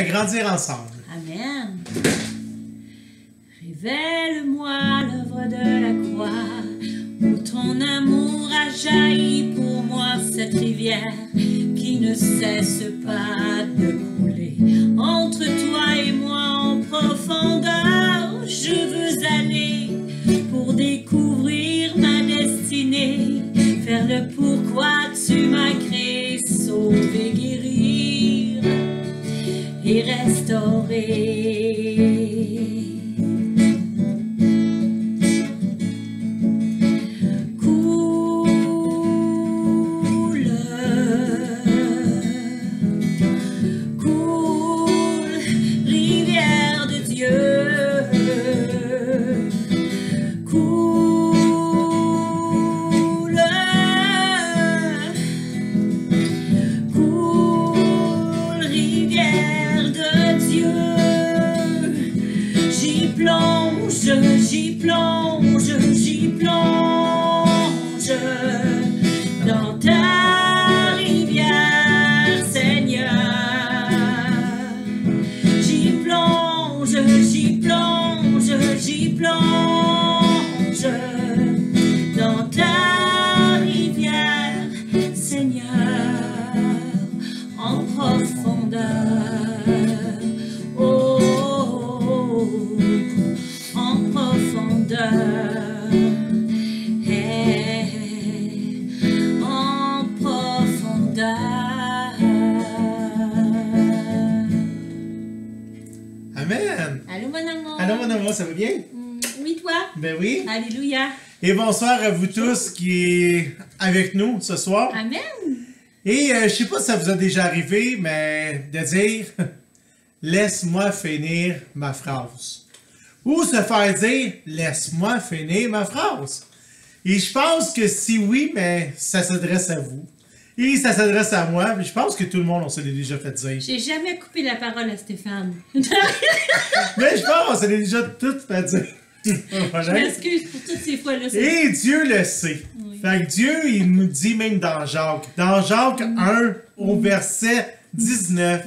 grandir ensemble. Amen. Révèle-moi l'œuvre de la croix, où ton amour a jailli pour moi, cette rivière qui ne cesse pas de couler. Entre toi et moi en profondeur, je veux aller pour découvrir ma destinée, faire le pourquoi tu m'as créé, sauver, guérir et restaurer. J'y plonge dans ta rivière, Seigneur. J'y plonge dans ta rivière, Seigneur, en profondeur. En profondeur. Amen. Allô, mon amour. Allô, mon amour, ça va bien? Oui, toi? Ben oui. Alléluia. Et bonsoir à vous tous qui êtes avec nous ce soir. Amen. Et je sais pas si ça vous a déjà arrivé, mais de dire « Laisse-moi finir ma phrase ». Ou se faire dire « Laisse-moi finir ma phrase ». Et je pense que si oui, mais ça s'adresse à vous. Et ça s'adresse à moi. Mais je pense que tout le monde, on se l'est déjà fait dire. J'ai jamais coupé la parole à Stéphane. Mais je pense qu'on se l'est déjà tout fait dire. Je m'excuse pour toutes ces fois-là. Et Dieu le sait. Oui. Fait que Dieu, il nous dit même dans Jacques 1, au verset 19,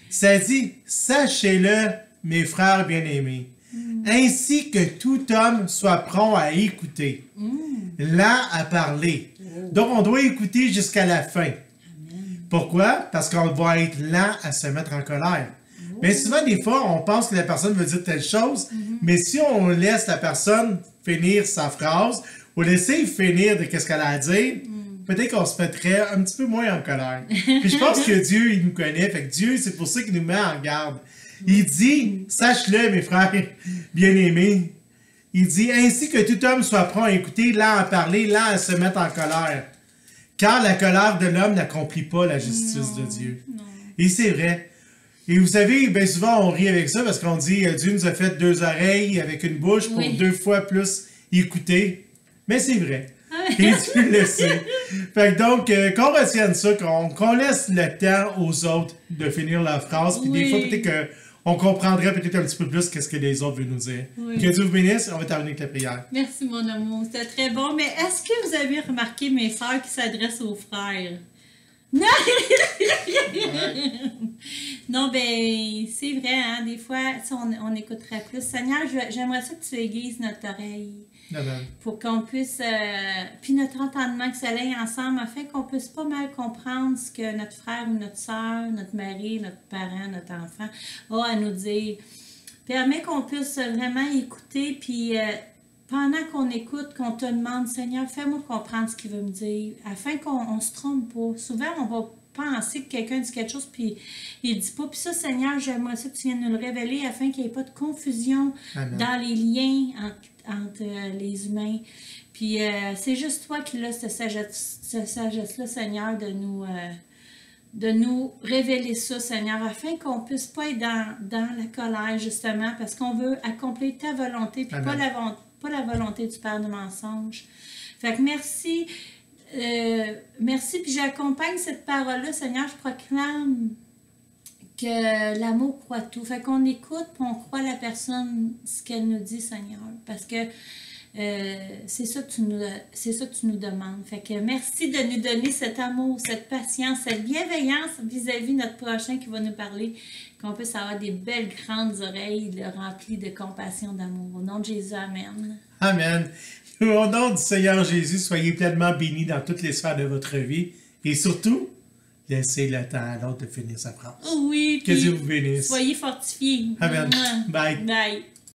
ça dit « Sachez-le, mes frères bien-aimés, ainsi que tout homme soit prompt à écouter, lent à parler. » Donc, on doit écouter jusqu'à la fin. Amen. Pourquoi? Parce qu'on va être lent à se mettre en colère. Mais souvent, des fois, on pense que la personne veut dire telle chose, mais si on laisse la personne finir sa phrase, ou laisser finir de ce qu'elle a à dire, peut-être qu'on se mettrait un petit peu moins en colère. Puis je pense que Dieu, il nous connaît. Fait que Dieu, c'est pour ça qu'il nous met en garde. Il dit, sache-le, mes frères bien-aimés, il dit, ainsi que tout homme soit prompt à écouter, lent à parler, lent à se mettre en colère. Car la colère de l'homme n'accomplit pas la justice de Dieu. Non. Et c'est vrai. Et vous savez, bien souvent, on rit avec ça parce qu'on dit, Dieu nous a fait 2 oreilles avec une bouche pour 2 fois plus écouter. Mais c'est vrai. Et Dieu le sait. Fait que donc, qu'on retienne ça, qu'on laisse le temps aux autres de finir leur phrase. Puis des fois, peut-être qu'on comprendrait peut-être un petit peu plus qu'est-ce que les autres veulent nous dire. Oui. Que Dieu vous bénisse. On va terminer avec la prière. Merci, mon amour. C'était très bon. Mais est-ce que vous avez remarqué mes sœurs qui s'adressent aux frères? Non! Non, ben, c'est vrai, hein, des fois, on écouterait plus. Seigneur, j'aimerais ça que tu aiguises notre oreille. Pour qu'on puisse, puis notre entendement que ça aille ensemble, afin qu'on puisse pas mal comprendre ce que notre frère ou notre soeur, notre mari, notre parent, notre enfant a à nous dire. Permet qu'on puisse vraiment écouter, puis pendant qu'on écoute, qu'on te demande, Seigneur, fais-moi comprendre ce qu'il veut me dire, afin qu'on ne se trompe pas. Souvent, on va penser que quelqu'un dit quelque chose, puis il ne dit pas. Puis ça, Seigneur, j'aimerais ça que tu viennes nous le révéler, afin qu'il n'y ait pas de confusion dans les liens entre les humains. Puis c'est juste toi qui as cette sagesse-là, Seigneur, de nous révéler ça, Seigneur, afin qu'on ne puisse pas être dans la colère, justement, parce qu'on veut accomplir ta volonté, puis pas la volonté du père de mensonge. Fait que merci, puis j'accompagne cette parole-là, Seigneur, je proclame que l'amour croit tout. Fait qu'on écoute, puis on croit la personne, ce qu'elle nous dit, Seigneur, parce que c'est ça que tu nous demandes. Fait que merci de nous donner cet amour, cette patience, cette bienveillance vis-à-vis de notre prochain qui va nous parler, qu'on puisse avoir des belles grandes oreilles remplies de compassion, d'amour. Au nom de Jésus, Amen. Amen. Au nom du Seigneur Jésus, soyez pleinement bénis dans toutes les sphères de votre vie et surtout, laissez le temps à l'autre de finir sa phrase. Oui, que Dieu vous bénisse. Soyez fortifiés. Amen. Bye. Bye.